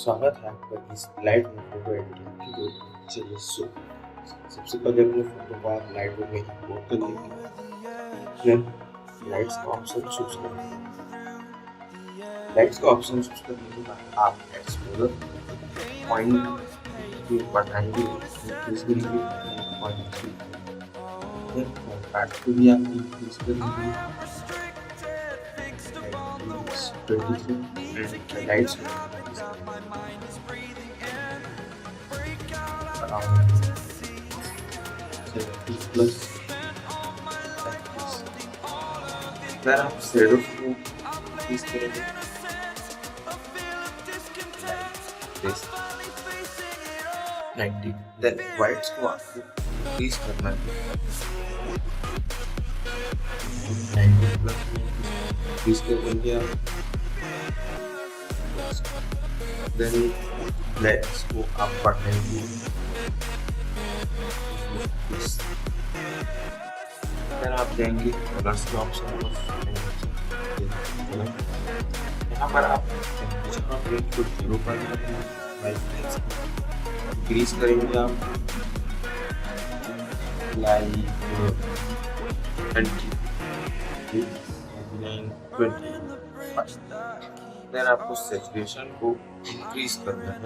स्वागत है आपका इस लाइटरूम फोटो एडिटिंग की वीडियो। चलिए सबसे पहले अपने फोटो को आप लाइटरूम में इंपोर्ट कर लेंगे। फिर लाइट्स का ऑप्शन चूज करेंगे। लाइट्स का ऑप्शन चूज करने के बाद आप एक्सपोजर पॉइंट की बढ़ाएंगे, इंक्रीज करेंगे पॉइंट की। फिर कॉन्ट्रास्ट को भी आप इंक्रीज करेंगे 23 and lights around 70 plus like this. Then आप shadows को increase करेंगे like this 90. Then whites को आपको increase करना है 90 plus increase करेंगे आप। Then blacks को आप बढ़ाएंगे फिर आप देंगे कलर्स के ऑप्शन को। यहाँ पर आप टेम्परेचर ऑफ रेट को 0 पर इंक्रीज करेंगे आप लाइक 20। फिर आपको सैचुरेशन को इंक्रीज करना है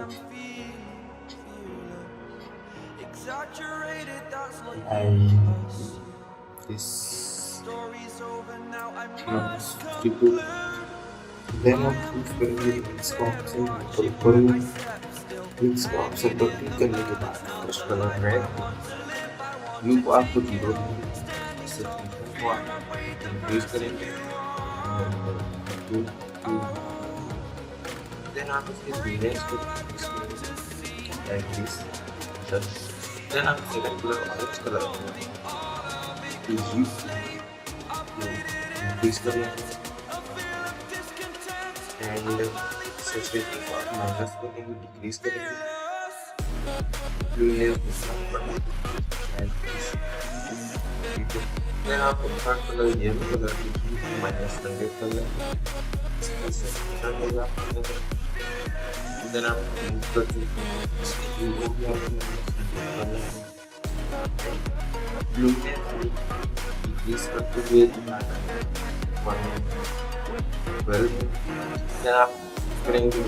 this people then हम चूज करेंगे मिक्स का ऑप्शन ऊपर मिक्स का ऑप्शन पर क्लिक करने के बाद फर्स्ट कलर रेड ब्लू को आपको 0 इससे को आप इंक्रीज करेंगे देन आप इसके ब्राइटनेस को लाइक दिस देन आप second colour orange colour increase करेंगे एंड सैचुरेशन को आप माइनस करेंगे डिक्रीज करेंगे देन आप third colour yellow colour minus 100 colour then आप ब्लू में increase करते हुए 112 देन आप करेंगे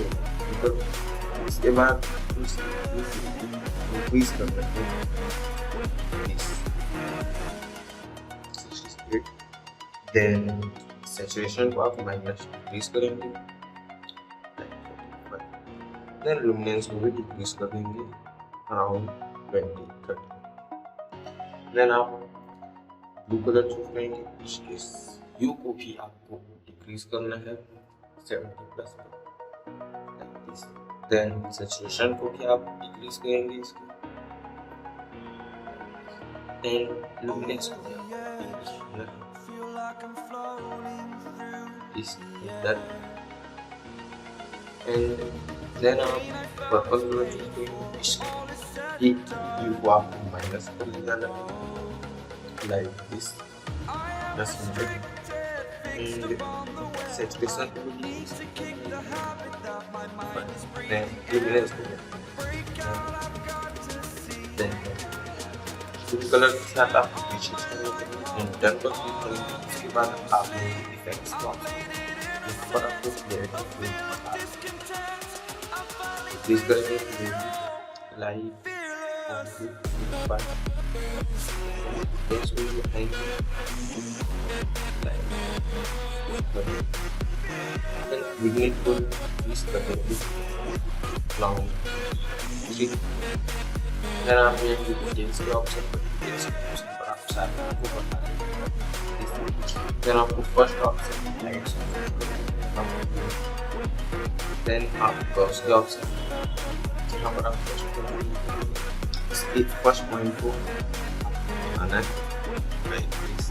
इसके बाद इंक्रीज कर सकते हैं 68 देन सैचुरेशन को आप माइनस डिक्रीज करेंगे देन लुमिनेंस को भी डिक्रीज कर देंगे अराउंड 20-30 देन आप ब्लू कलर चूज करेंगे इसके यू को भी आपको डिक्रीज करना है 70 प्लस देन सैचुरेशन को भी आप डिक्रीज करेंगे इसके देन लुमिनेंस को भी इस इधर एंड देन आप पर्पल कलर चूज करेंगे इसकी यू को आपको माइनस कर लेना है like this plus 100 and saturation then luminance then blue color के साथ आप पीछे चलेंगे डन पर क्लिक करेंगे उसके बाद आप इफेक्ट्स को यहाँ पर आपको डिक्रीज करेंगे light this will be hanging then we need to increase the long then आप यहाँ details के option पर आप सारे को बता देंगे then आपको first option lights then आप curves के option यहाँ पर आप फर्स्ट पॉइंट को आना है like this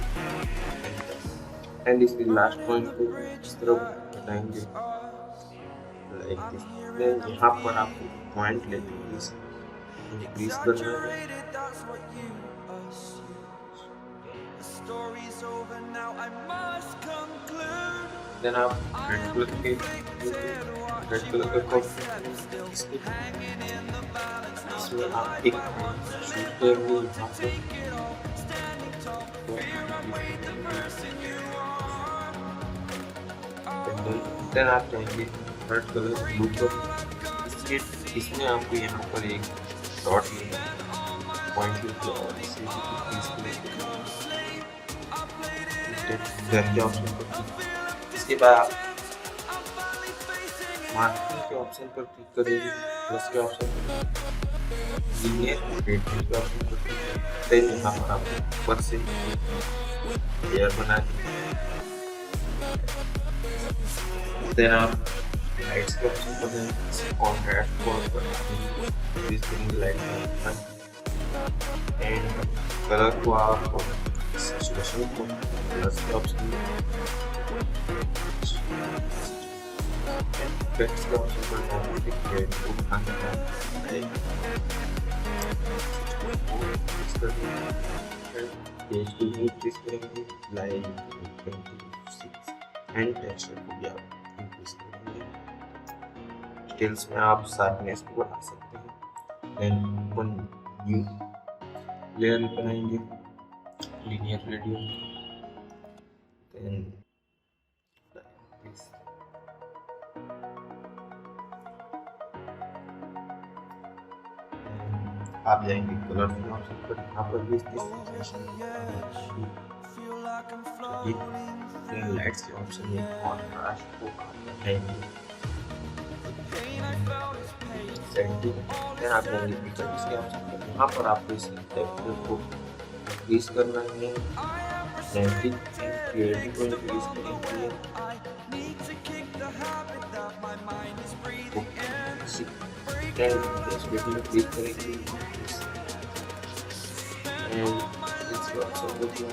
and इसके लास्ट पॉइंट को इस तरफ बताएंगे like this then यहाँ पर आपको पॉइंट लेके इंक्रीज करना है देन आप रेड कलर के रेड कलर का कॉम्बिनेशन इसके इसमें आप एक शूट करेंगे यहाँ पर देन आप जाएंगे रेड कलर ब्लू पर इसके इसमें आपको यहाँ पर एक डॉट पॉइंट और इसे देन के ऑप्शन पर इसके बाद आप मार्किंग के ऑप्शन पर क्लिक करेंगे प्लस के ऑप्शन पर लीनियर ग्रेडियंट के ऑप्शन पर क्लिक करेंगे देन यहाँ पर आपको ऊपर से लेयर बना दी देन आप लाइट्स के ऑप्शन पर जाएंगे कॉन्ट्रास्ट कोड पर इंक्रीज करेंगे लाइट एंड कलर को आप सैचुरेशन को प्लस के ऑप्शन इफेक्ट्स के ऑप्शन पर जाएंगे ग्रेड को उठाना है पेज को इंक्रीज करेंगे लाइट 26 एंड टेक्सचर को भी आप इंक्रीज करेंगे डिटेल्स में आप शार्पनेस को बढ़ा सकते हैं देन वन न्यू लेयर बनाएंगे लीनियर ग्रेडियंट देन आप जाएंगे कलर के ऑप्शन पर यहाँ पर भी लाइट्स के ऑप्शन में कॉन्ट्रास्ट को बढ़ाएंगे सेटिंग देन आप जाएंगे पिक्चर्स के ऑप्शन पर यहाँ पर आपको इस टेक्सचर को इंक्रीज करना है 90 क्लियरिटी को इंक्रीज करेंगे क्लिक करेंगे and it's also good to